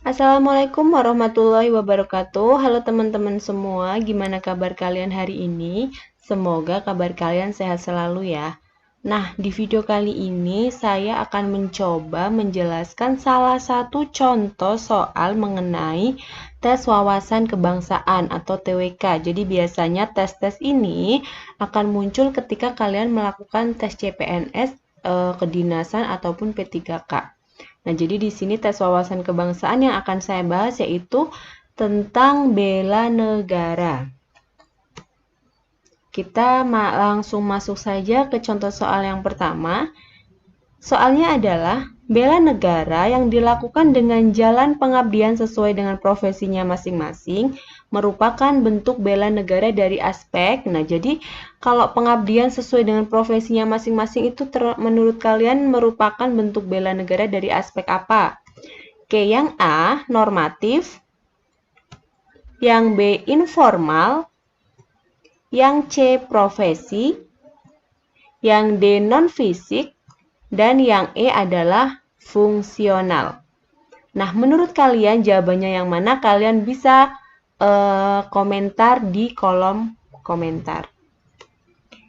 Assalamualaikum warahmatullahi wabarakatuh. Halo teman-teman semua, gimana kabar kalian hari ini? Semoga kabar kalian sehat selalu ya. Nah, di video kali ini saya akan mencoba menjelaskan salah satu contoh soal mengenai tes wawasan kebangsaan atau TWK. Jadi biasanya tes-tes ini akan muncul ketika kalian melakukan tes CPNS, kedinasan ataupun P3K. Nah, jadi di sini tes wawasan kebangsaan yang akan saya bahas yaitu tentang bela negara. Kita langsung masuk saja ke contoh soal yang pertama. Soalnya adalah bela negara yang dilakukan dengan jalan pengabdian sesuai dengan profesinya masing-masing merupakan bentuk bela negara dari aspek. Nah, jadi kalau pengabdian sesuai dengan profesinya masing-masing itu menurut kalian merupakan bentuk bela negara dari aspek apa? Oke, yang A normatif, yang B informal, yang C profesi, yang D non-fisik, dan yang E adalah fungsional. Nah, menurut kalian jawabannya yang mana? Kalian bisa komentar di kolom komentar.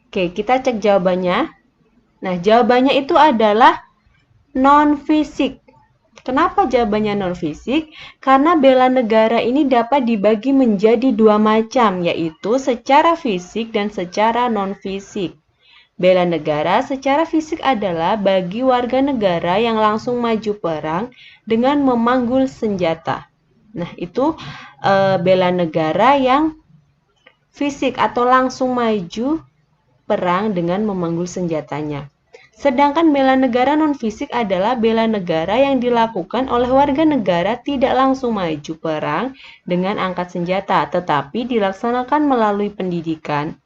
Oke, kita cek jawabannya. Nah, jawabannya itu adalah non-fisik. Kenapa jawabannya non-fisik? Karena bela negara ini dapat dibagi menjadi dua macam, yaitu secara fisik dan secara non-fisik. Bela negara secara fisik adalah bagi warga negara yang langsung maju perang dengan memanggul senjata. Nah, itu bela negara yang fisik atau langsung maju perang dengan memanggul senjatanya. Sedangkan bela negara non-fisik adalah bela negara yang dilakukan oleh warga negara tidak langsung maju perang dengan angkat senjata, tetapi dilaksanakan melalui pendidikan,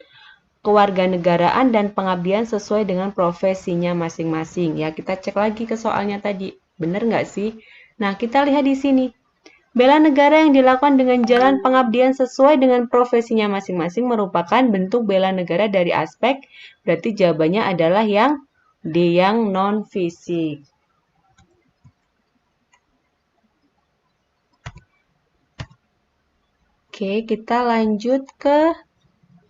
kewarganegaraan, dan pengabdian sesuai dengan profesinya masing-masing. Ya, kita cek lagi ke soalnya tadi. Benar nggak sih? Nah, kita lihat di sini. Bela negara yang dilakukan dengan jalan pengabdian sesuai dengan profesinya masing-masing merupakan bentuk bela negara dari aspek. Berarti jawabannya adalah yang D, yang non-fisik. Oke, kita lanjut ke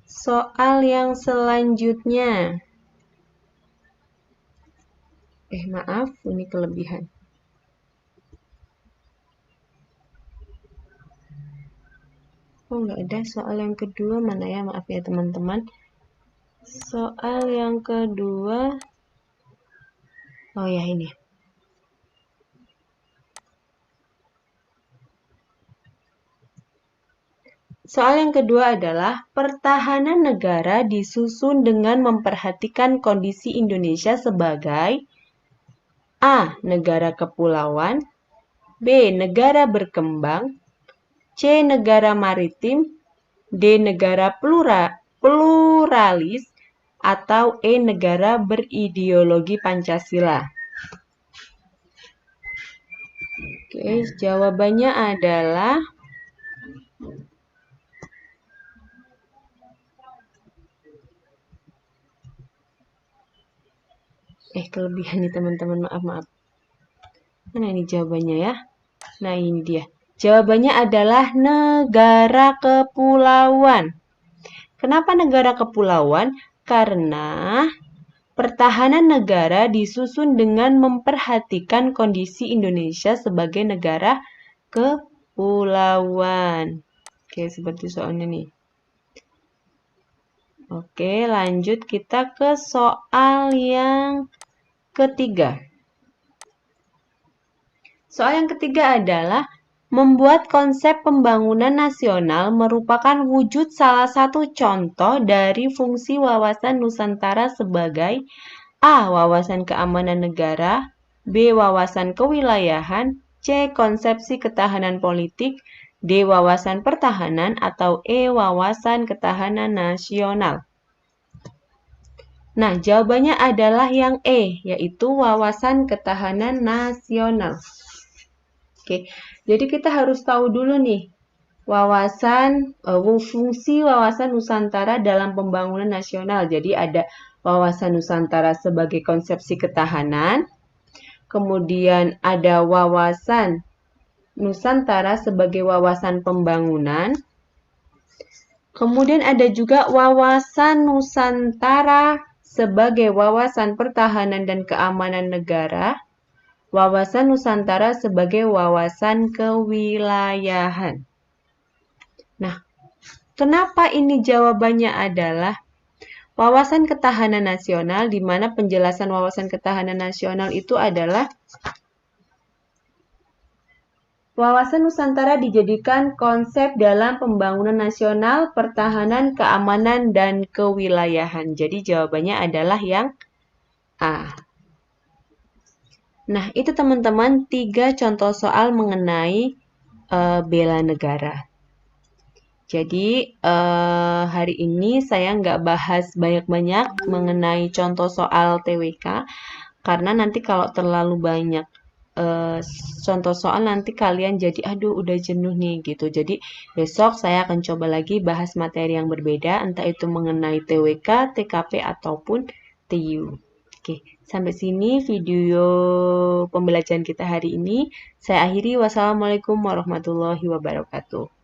soal yang selanjutnya. Maaf, ini kelebihan. Oh, nggak ada soal yang kedua. Mana ya? Maaf ya, teman-teman. Soal yang kedua. Oh ya, ini. Soal yang kedua adalah pertahanan negara disusun dengan memperhatikan kondisi Indonesia sebagai A. Negara kepulauan, B. Negara berkembang, C. Negara maritim, D. Negara pluralis, atau E. Negara berideologi Pancasila. Oke, jawabannya adalah kelebihan nih teman-teman, maaf. Mana ini jawabannya ya? Nah, ini dia. Jawabannya adalah negara kepulauan. Kenapa negara kepulauan? Karena pertahanan negara disusun dengan memperhatikan kondisi Indonesia sebagai negara kepulauan. Oke, seperti soalnya nih. Oke, lanjut kita ke soal yang ketiga. Soal yang ketiga adalah membuat konsep pembangunan nasional merupakan wujud salah satu contoh dari fungsi wawasan Nusantara sebagai A. Wawasan keamanan negara, B. Wawasan kewilayahan, C. Konsepsi ketahanan politik, D. Wawasan pertahanan, atau E. Wawasan ketahanan nasional. Nah, jawabannya adalah yang E, yaitu wawasan ketahanan nasional. Oke, jadi kita harus tahu dulu nih, fungsi wawasan Nusantara dalam pembangunan nasional. Jadi ada wawasan Nusantara sebagai konsepsi ketahanan, kemudian ada wawasan Nusantara sebagai wawasan pembangunan. Kemudian ada juga wawasan Nusantara sebagai wawasan pertahanan dan keamanan negara. Wawasan Nusantara sebagai wawasan kewilayahan. Nah, kenapa ini jawabannya adalah wawasan ketahanan nasional, di mana penjelasan wawasan ketahanan nasional itu adalah wawasan Nusantara dijadikan konsep dalam pembangunan nasional, pertahanan, keamanan, dan kewilayahan. Jadi jawabannya adalah yang A. Nah, itu teman-teman 3 contoh soal mengenai bela negara. Jadi, hari ini saya nggak bahas banyak-banyak mengenai contoh soal TWK, karena nanti kalau terlalu banyak contoh soal nanti kalian jadi aduh udah jenuh nih gitu. Jadi besok saya akan coba lagi bahas materi yang berbeda, entah itu mengenai TWK, TKP ataupun TU. Oke, sampai sini video pembelajaran kita hari ini. Saya akhiri. Wassalamualaikum warahmatullahi wabarakatuh.